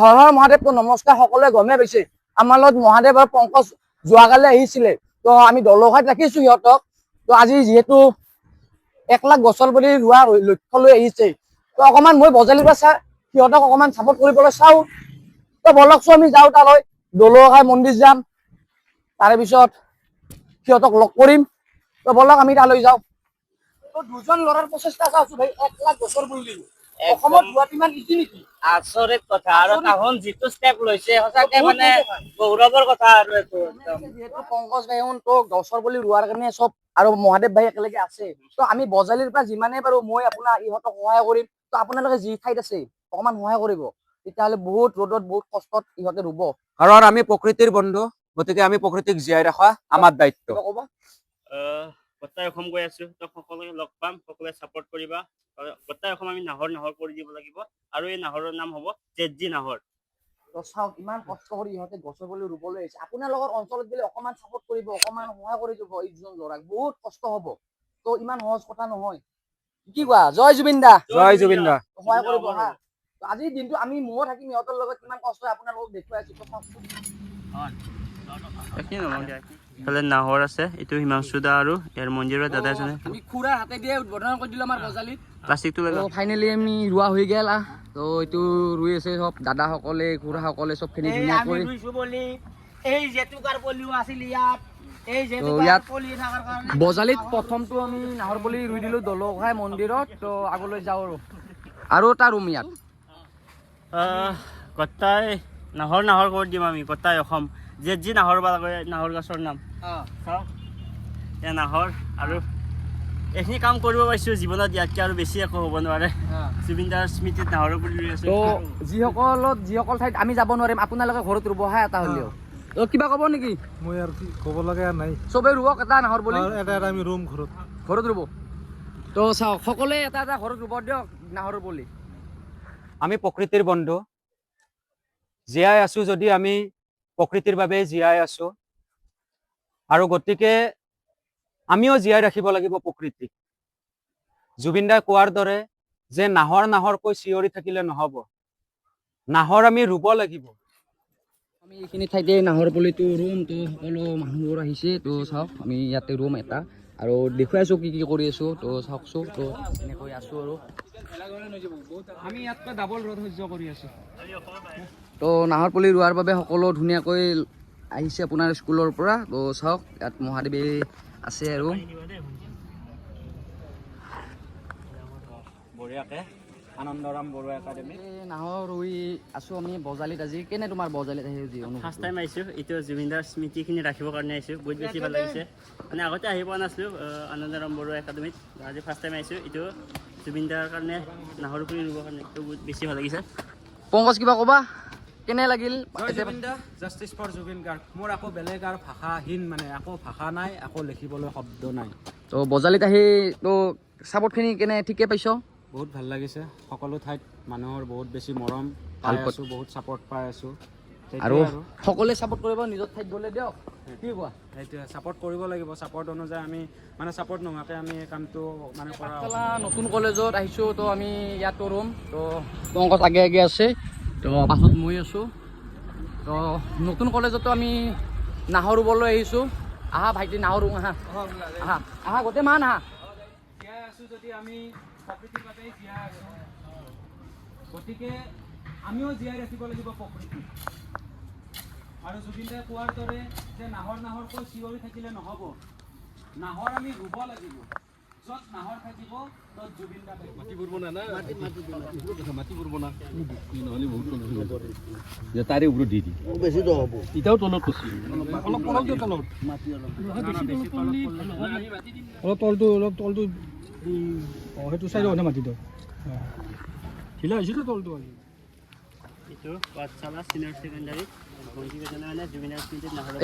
হৰ হৰ মহাদেৱ নমস্কাৰ সকলোৱে গমে পাইছে আমাৰ লগত মহাদেৱ আৰু পংকজ যোৱাকালি আহিছিলে তো আমি দলঘাট ৰাখিছো সিহঁতক তো আজি যিহেতু 1 লাখ গছৰ পুলি ৰোৱা লক্ষ্য লৈ আহিছে তো অকমান মই বজালিৰ পৰা সিহঁতক অকমান সাপোৰ্ট কৰিবলৈ চাওঁ তো বলকচোন আমি যাওঁ তালৈ দলঘাট মন্দিৰ যাম তাৰে পিছত সিহঁতক লগ কৰিম তো বলক আমি তালৈ যাওঁ তো দুজন ল'ৰাৰ প্ৰচেষ্টা চাওঁছো ভাই 1 লাখ গছৰ পুলি অসমত ৰোৱাটো ইমান ইজি নেকি আচৰিত কথা আৰু তাহোন যিটো ষ্টেপ লৈছে সঁচাকে মানে গৌৰৱৰ কথা আৰু এইটো যিহেতু পংকজ ভাইহন তো গছৰ পুলি ৰোৱাৰ কাৰণে চব আৰু মহাদেৱ ভাই একেলগে আছে তো আমি বজালিৰ পৰা যিমানে পাৰো মই আপোনাৰ ইহঁতক সহায় কৰিম তো আপোনালোকে যি ঠাইত আছে অকমান সহায় কৰিব তেতিয়াহ'লে বহুত ৰ'দত বহুত কষ্টত ইহঁতে ৰুব কাৰণ আমি প্ৰকৃতিৰ বন্ধু গতিকে আমি প্ৰকৃতিক জীয়াই ৰখা আমাৰ দায়িত্ব ক'ব গোটেই অসম গৈ আছো তো সকলোকে লগ পাম সকলোৱে ছাপোৰ্ট কৰিবা গোটেই অসম আমি নাহৰ কৰি দিব লাগিব আৰু এই নাহৰৰ নাম হ'ব জেজি নাহৰ চাওক ইমান কষ্ট কৰি ইহঁতে গছৰ পুলি ৰুবলৈ আহিছে আপোনালোকৰ অঞ্চলত গ'লে অকমান ছাপোৰ্ট কৰিব অকমান সহায় কৰি দিব এই দুজন ল'ৰাক বহুত কষ্ট হ'ব তো ইমান সহজ কথা নহয় কি কোৱা জয় জুবিন দা জয় জুবিন দা সহায় কৰিব হা আজিৰ দিনটো আমি ময়ো থাকিম ইহঁতৰ লগত কিমান কষ্ট হয় আপোনালোকক দেখুৱাই আছো তো চাওকচোন নাহৰ আছে এইটো হিমাংশু দা আৰু ইয়াৰ মন্দিৰৰ দাদা এজনে আমি খুৰাৰ হাতে দিয়ে উদ্বোধন কৰি দিলো আমাৰ গজালিত প্লাষ্টিকটো তো ফাইনেলি আমি ৰোৱা হৈ গেল তো এইটো ৰুই আছে চব দাদাসকলে খুৰাসকলে চব খিনি ধুনীয়া কৰি এই জেতুকাৰ পলিও আছিল ইয়াত এই ইয়াত বজালিত প্ৰথমটো আমি নাহৰ পুলি ৰুই দিলো দলঘাই মন্দিৰত তো আগলৈ যাওঁ আৰু এটা ৰুম ইয়াত গোটাই নাহৰ কৰি দিম আমি গোটাই অসম জেজি নাহৰ বা নাহৰ গছৰ নাম চাওক এয়া নাহৰ আৰু এইখিনি কাম কৰিব পাৰিছোঁ জীৱনত ইয়াতকৈ আৰু বেছি একো হ'ব নোৱাৰে জুবিন দাৰ স্মৃতিত নাহৰৰ পুলি ৰুই আছোঁ তো যিসকল ঠাইত আমি যাব নোৱাৰিম আপোনালোকে ঘৰত ৰুব হা এটা হ'লেও তো কিবা ক'ব নেকি মই আৰু কি ক'ব লগা নাই চবে ৰুৱক এটা নাহৰ পুলি এটা আমি ৰুম ঘৰত ৰুব তো চাওক সকলোৱে এটা এটা ঘৰত ৰুব দিয়ক নাহৰৰ পুলি আমি প্ৰকৃতিৰ বন্ধু জীয়াই আছো যদি আমি প্ৰকৃতিৰ বাবে জীয়াই আছো আৰু গতিকে আমিও জীয়াই ৰাখিব লাগিব প্ৰকৃতিক জুবিন দাই কোৱাৰ দৰে যে নাহৰকৈ চিঞৰি থাকিলে নহ'ব নাহৰ আমি ৰুব লাগিব আমি এইখিনি ঠাইতে নাহৰ পুলিটো ৰুম তো সকলো মানুহবোৰ আহিছে তো চাওক আমি ইয়াতে ৰুম এটা আৰু দেখুৱাই আছো কি কৰি আছো তো চাওকচোন তো এনেকৈ আছো আৰু আমি ইয়াতকৈ ডাবল ৰ'দ সহ্য কৰি আছো তো নাহৰ পুলি ৰোৱাৰ বাবে সকলো ধুনীয়াকৈ আহিছে আপোনাৰ স্কুলৰ পৰা তো চাওক ইয়াত মহাদেৱে আছে আৰু বঢ়িয়াকে আনন্দৰাম বৰুৱা একাডেমি নাহৰ ৰুই আছো আমি বজালিত আজি কেনে তোমাৰ বজালিত আহি ফাৰ্ষ্ট টাইম আহিছোঁ এইটো জুবিন দাৰ স্মৃতিখিনি ৰাখিবৰ কাৰণে আহিছোঁ বহুত বেছি ভাল লাগিছে মানে আগতে আহি পোৱা নাছিলোঁ আনন্দৰাম বৰুৱা একাডেমিত আজি ফাৰ্ষ্ট টাইম আহিছোঁ এইটো জুবিন দাৰ কাৰণে নাহৰ পুলি ৰুবৰ কাৰণে এইটো বহুত বেছি ভাল লাগিছে পংকজ কিবা ক'বা কেনে লাগিল জুবিন দা জাষ্টিছ ফৰ জুবিন গাৰ্গ মোৰ আকৌ বেলেগ আৰু ভাষাহীন মানে আকৌ ভাষা নাই আকৌ লিখিবলৈ শব্দ নাই তো বজালিত আহি তো ছাপৰ্টখিনি কেনে ঠিকে পাইছ বহুত ভাল লাগিছে সকলো ঠাইত মানুহৰ বহুত বেছি মৰম ভাল পাই আছো বহুত ছাপৰ্ট পাই আছো আৰু সকলোৱে ছাপৰ্ট কৰিব নিজৰ ঠাইত গ'লে দিয়ক কি কোৱা সেইটোৱে ছাপৰ্ট কৰিব লাগিব ছাপৰ্ট অনুযায়ী আমি মানে ছাপৰ্ট নোহোৱাকৈ আমি এই কামটো মানে কৰা নতুন কলেজত আহিছোঁ তো আমি ইয়াতো ৰুম তো পংকজ আগে আছে তো পাছত মই আছোঁ তো নতুন কলেজতো আমি নাহৰ ৰুবলৈ আহিছোঁ আহা ভাইটি নাহৰ ৰুম আহা গোটেই মান আহা জীয়াই আছো যদি আমি প্ৰকৃতিৰ বাবে জীয়াই আছো গতিকে আমিও জীয়াই ৰাখিব লাগিব প্ৰকৃতি আৰু জুবিন দাই কোৱাৰ দৰে যে নাহৰকৈ চিঞৰি থাকিলে নহ'ব নাহৰ আমি ৰুব লাগিব য'ত নাহৰ থাকিব ত'ত জুবিন দা মাটি পুৰব না মাটি পুৰব না নহ'লে বহুত যে তাৰে ওপৰত দি দি বেছি হ'ব এতিয়াও তলত কৈছি অলপ দিওঁ তলত মাটি অলপ তলটো সেইটো চাইডে হ'লে মাটি দিয়ক ঢিলা হৈছিলে তলটো এইটো পাঠশালা চিনিয়ৰ ছেকেণ্ডাৰী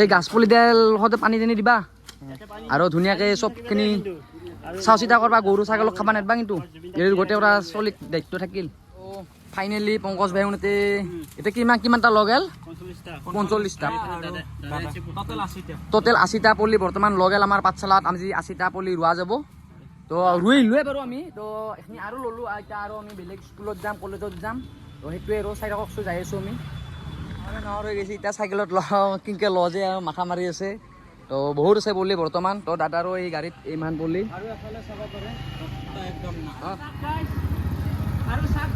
এই গাছপুলিডাল সদায় পানী চানী দিবা আৰু ধুনীয়াকৈ চবখিনি চাও চিতা কৰবা গৰু ছাগলক খাবা নেদবা কিন্তু এই গোটেইটা চলিক দায়িত্ব থাকিল ফাইনেলি পংকজ ভাই এতিয়া কিমানটা লগেল 45টা টোটেল 80টা পলি বৰ্তমান লগেল আমাৰ পাঠশালাত আজি 80টা পলি ৰোৱা যাব তো ৰুই লোৱে বাৰু আমি তো এইখিনি আৰু ল'লোঁ এতিয়া আৰু আমি বেলেগ স্কুলত যাম কলেজত যাম তো সেইটোৱে আৰু চাই থাককচোন যাই আছোঁ আমি মানে নাহৰ হৈ গৈছে এতিয়া চাইকেলত কিনকে ল যে মাথা মাৰি আছে তো বহুত আছে বুলি বৰ্তমান তো দাদাৰো এই গাড়ীত ইমান বুলি আৰু এফালে চাব পাৰে একদম আৰু চাওক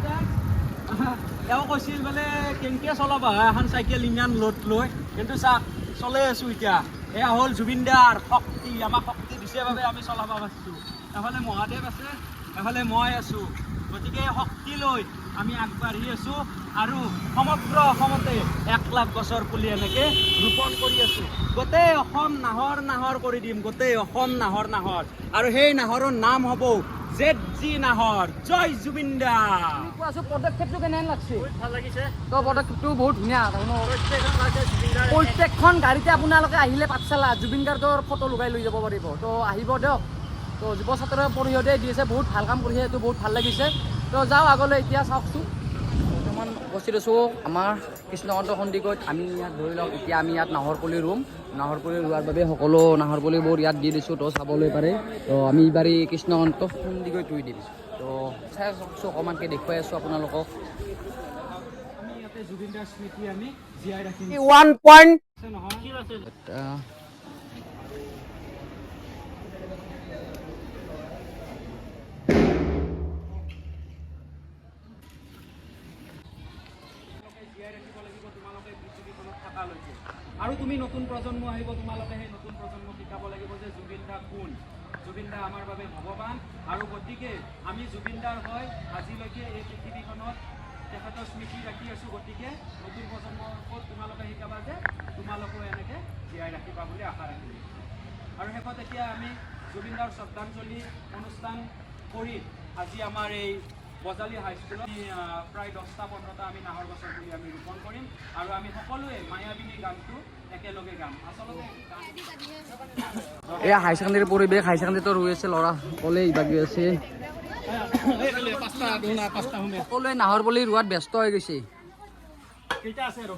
তেওঁ কৈছিল বোলে কেনেকৈ চলাবা এখন চাইকেল ইমান লোড লৈ কিন্তু চাওক চলাই আছোঁ এতিয়া এয়া হ'ল জুবিন দাৰ শক্তি আমাক শক্তি দিছে বাবে আমি চলাব পাৰিছোঁ এফালে মহাদেৱ আছে এফালে মই আছোঁ গতিকে শক্তি লৈ আমি আগবাঢ়ি আছোঁ আৰু সমগ্ৰ অসমতে 1 লাখ গছৰ পুলি এনেকৈ ৰোপণ কৰি আছোঁ গোটেই অসম নাহৰ কৰি দিম গোটেই অসম নাহৰ আৰু সেই নাহৰৰ নাম হ'ব ZG নাহৰ জয় জুবিন দা কোৱাচোন পদক্ষেপটো কেনেহেন লাগছে ভাল লাগিছে তো পদক্ষেপটো বহুত ধুনীয়া প্ৰত্যেকখন গাড়ীতে আপোনালোকে আহিলে পাঠশালা জুবিন গাৰ্গৰ ফটো লগাই লৈ যাব পাৰিব তো আহিব দিয়ক তো যুৱ ছাত্ৰ পৰিষদে দি আছে বহুত ভাল কাম কৰিছে এইটো বহুত ভাল লাগিছে তো যাওঁ আগলৈ এতিয়া চাওকচোন বৰ্তমান উপস্থিত আছোঁ আমাৰ কৃষ্ণকান্ত সন্দিকৈত আমি ইয়াত ধৰি লওক এতিয়া আমি ইয়াত নাহৰপুলি ৰুম নাহৰপুলি ৰোৱাৰ বাবে সকলো নাহৰপুলিবোৰ ইয়াত দি দিছোঁ তো চাবলৈ পাৰে তো আমি এইবাৰ কৃষ্ণকান্ত সন্দিকৈত ৰুই দি দিছোঁ তো চাই চাওকচোন অকণমানকৈ দেখুৱাই আছোঁ আপোনালোকক আমি ইয়াতে জুবিন দাৰ স্মৃতি আমি জীয়াই ৰাখিম 1 পইণ্ট নহয় কি আছে আৰু তুমি নতুন প্ৰজন্ম আহিব তোমালোকে সেই নতুন প্ৰজন্মক শিকাব লাগিব যে জুবিন দা কোন জুবিন দা আমাৰ বাবে ভগৱান আৰু গতিকে আমি জুবিন দাৰ হয় আজিলৈকে এই পৃথিৱীখনত তেখেতৰ স্মৃতি ৰাখি আছোঁ গতিকে নতুন প্ৰজন্মৰ ওপৰত তোমালোকে শিকাবা যে তোমালোকেও এনেকৈ জীয়াই ৰাখিবা বুলি আশা ৰাখিলোঁ আৰু শেষত এতিয়া আমি জুবিন দাৰ শ্ৰদ্ধাঞ্জলি অনুষ্ঠান কৰি আজি আমাৰ এই বজালী হাইস্কুলত প্ৰায় 10-15টা আমি নাহৰ গছৰ পুলি আমি ৰোপণ কৰিম আৰু আমি সকলোৱে মায়াবিনী গানটো একেলগে গাম আচলতে এয়া হাই ছেকেণ্ডেৰী পৰিৱেশ হাই ছেকেণ্ডেৰীতো ৰৈ আছে ল'ৰাসকলে ইবাগি আছে সকলোৱে নাহৰপুলি ৰোৱাত ব্যস্ত হৈ গৈছে কেইটা আছে আৰু